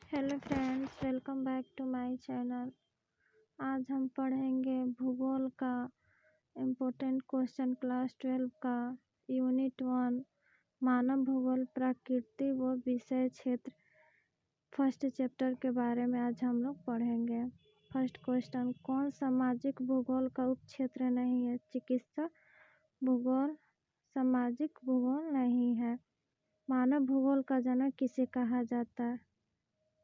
Hello friends, welcome back to my channel. आज हम पढ़ेंगे भूगोल का इम्पोर्टेंट क्वेश्चन क्लास 12 का यूनिट 1 मानव भूगोल प्रकृति व विषय क्षेत्र फर्स्ट चैप्टर के बारे में आज हम लोग पढ़ेंगे। फर्स्ट क्वेश्चन, कौन सामाजिक भूगोल का उपक्षेत्र नहीं है? चिकित्सा भूगोल सामाजिक भूगोल नहीं है। मानव भूगोल का जनक किसे कहा जाता है?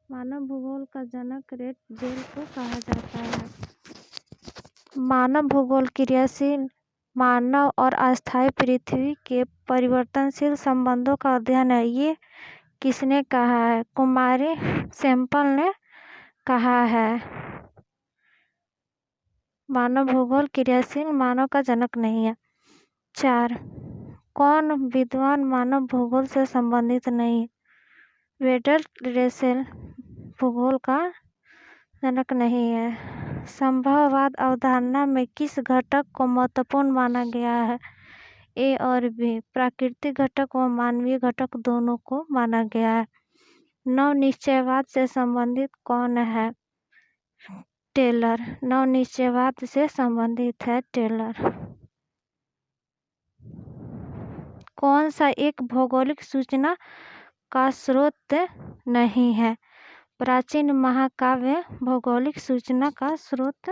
मानव भूगोल का जनक रेड बेल को कहा जाता है। मानव भूगोल क्रियाशील मानव और अस्थायी पृथ्वी के परिवर्तनशील संबंधों का अध्ययन है। ये किसने कहा है? कुमारी सैंपल ने कहा है। मानव भूगोल क्रियाशील मानव का जनक नहीं है। 4, कौन विद्वान मानव भूगोल से संबंधित नहीं है? वेडर्ड रेसेल भूगोल का जनक नहीं है। संभववाद अवधारणा में किस घटक को महत्वपूर्ण माना गया है? ए और बी। प्राकृतिक घटक व मानवीय घटक दोनों को माना गया है। नवनिश्चयवाद से संबंधित कौन है? टेलर। नवनिश्चयवाद से संबंधित है टेलर। कौन सा एक भौगोलिक सूचना का स्रोत नहीं है? प्राचीन महाकाव्य भौगोलिक सूचना का स्रोत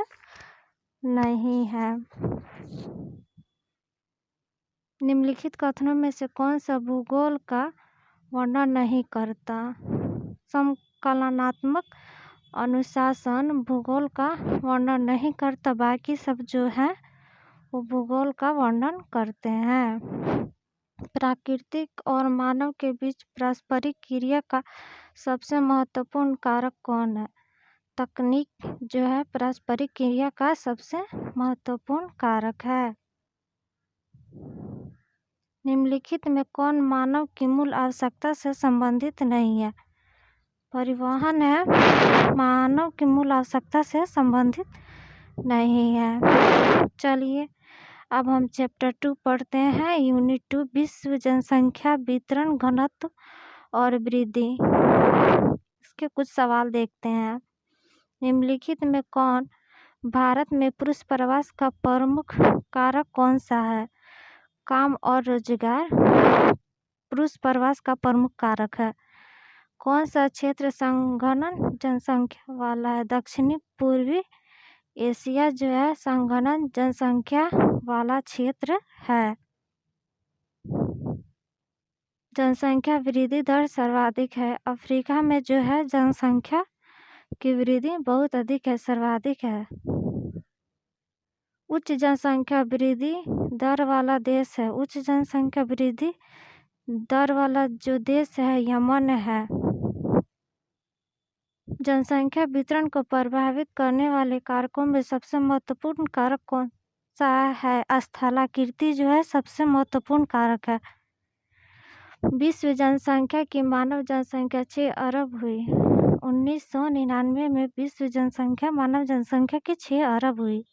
नहीं है। निम्नलिखित कथनों में से कौन सा भूगोल का वर्णन नहीं करता? संकलनात्मक अनुशासन भूगोल का वर्णन नहीं करता, बाकी सब जो है वो भूगोल का वर्णन करते हैं। प्राकृतिक और मानव के बीच पारस्परिक क्रिया का सबसे महत्वपूर्ण कारक कौन है? तकनीक जो है पारस्परिक क्रिया का सबसे महत्वपूर्ण कारक है। निम्नलिखित में कौन मानव की मूल आवश्यकता से संबंधित नहीं है? परिवहन है मानव की मूल आवश्यकता से संबंधित नहीं है। चलिए अब हम चैप्टर 2 पढ़ते हैं। यूनिट 2 विश्व जनसंख्या वितरण घनत्व और वृद्धि। इसके कुछ सवाल देखते हैं। निम्नलिखित में कौन भारत में पुरुष प्रवास का प्रमुख कारक कौन सा है? काम और रोजगार पुरुष प्रवास का प्रमुख कारक है। कौन सा क्षेत्र संघनन जनसंख्या वाला है? दक्षिणी पूर्वी एशिया जो है संघनन जनसंख्या वाला क्षेत्र है। जनसंख्या वृद्धि दर सर्वाधिक है। अफ्रीका में जो है जनसंख्या की वृद्धि बहुत अधिक है, सर्वाधिक है। उच्च जनसंख्या वृद्धि दर वाला देश है। उच्च जनसंख्या वृद्धि दर वाला जो देश है यमन है। जनसंख्या वितरण को प्रभावित करने वाले कारकों में सबसे महत्वपूर्ण कारक कौन सा है? स्थलाकृति जो है सबसे महत्वपूर्ण कारक है। विश्व जनसंख्या की मानव जनसंख्या 6 अरब हुई। 1999 में विश्व जनसंख्या मानव जनसंख्या की 6 अरब हुई।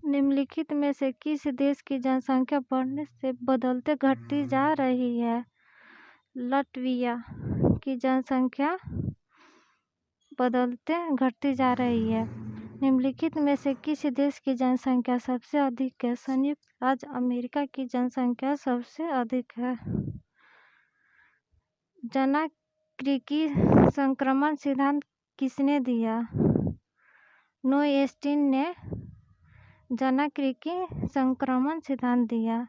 निम्नलिखित में से किस देश की जनसंख्या बढ़ने से बदलते घटती जा रही है? लटविया की जनसंख्या बदलते घटती जा रही है। निम्नलिखित में से किस देश की जनसंख्या सबसे अधिक है? संयुक्त राज्य अमेरिका की जनसंख्या सबसे अधिक है। जनाक्रिकी संक्रमण सिद्धांत किसने दिया? नोएस्टिन ने जनाक्रिकी संक्रमण सिद्धांत दिया।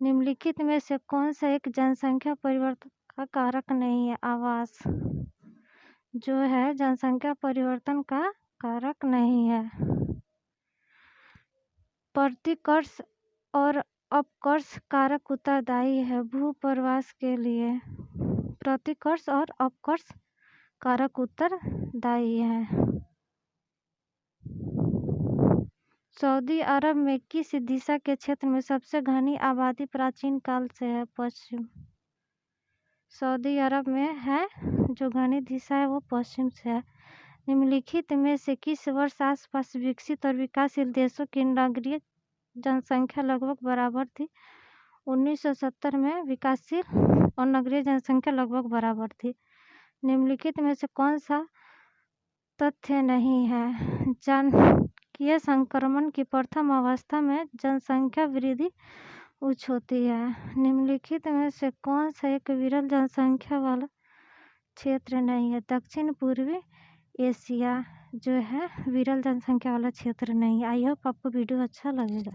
निम्नलिखित में से कौन सा एक जनसंख्या परिवर्तन का कारक नहीं है? आवास जो है जनसंख्या परिवर्तन का कारक नहीं है। प्रतिकर्ष और अपकर्ष कारक उत्तरदायी है भूप्रवास के लिए। प्रतिकर्ष और अपकर्ष कारक उत्तरदायी है। सऊदी अरब में किस दिशा के क्षेत्र में सबसे घनी आबादी प्राचीन काल से है? पश्चिम। सऊदी अरब में है जो घनी दिशा है वो पश्चिम से है। निम्नलिखित में से किस वर्ष आसपास विकसित और विकासशील देशों की नगरीय जनसंख्या लगभग बराबर थी? 1970 में विकासशील और नगरीय जनसंख्या लगभग बराबर थी। निम्नलिखित में से कौन सा तथ्य नहीं है? जनकीय संक्रमण की प्रथम अवस्था में जनसंख्या वृद्धि उच्च होती है। निम्नलिखित में से कौन सा एक विरल जनसंख्या वाला क्षेत्र नहीं है? दक्षिण पूर्वी एशिया जो है विरल जनसंख्या वाला क्षेत्र नहीं है। आई होप आपको वीडियो अच्छा लगेगा।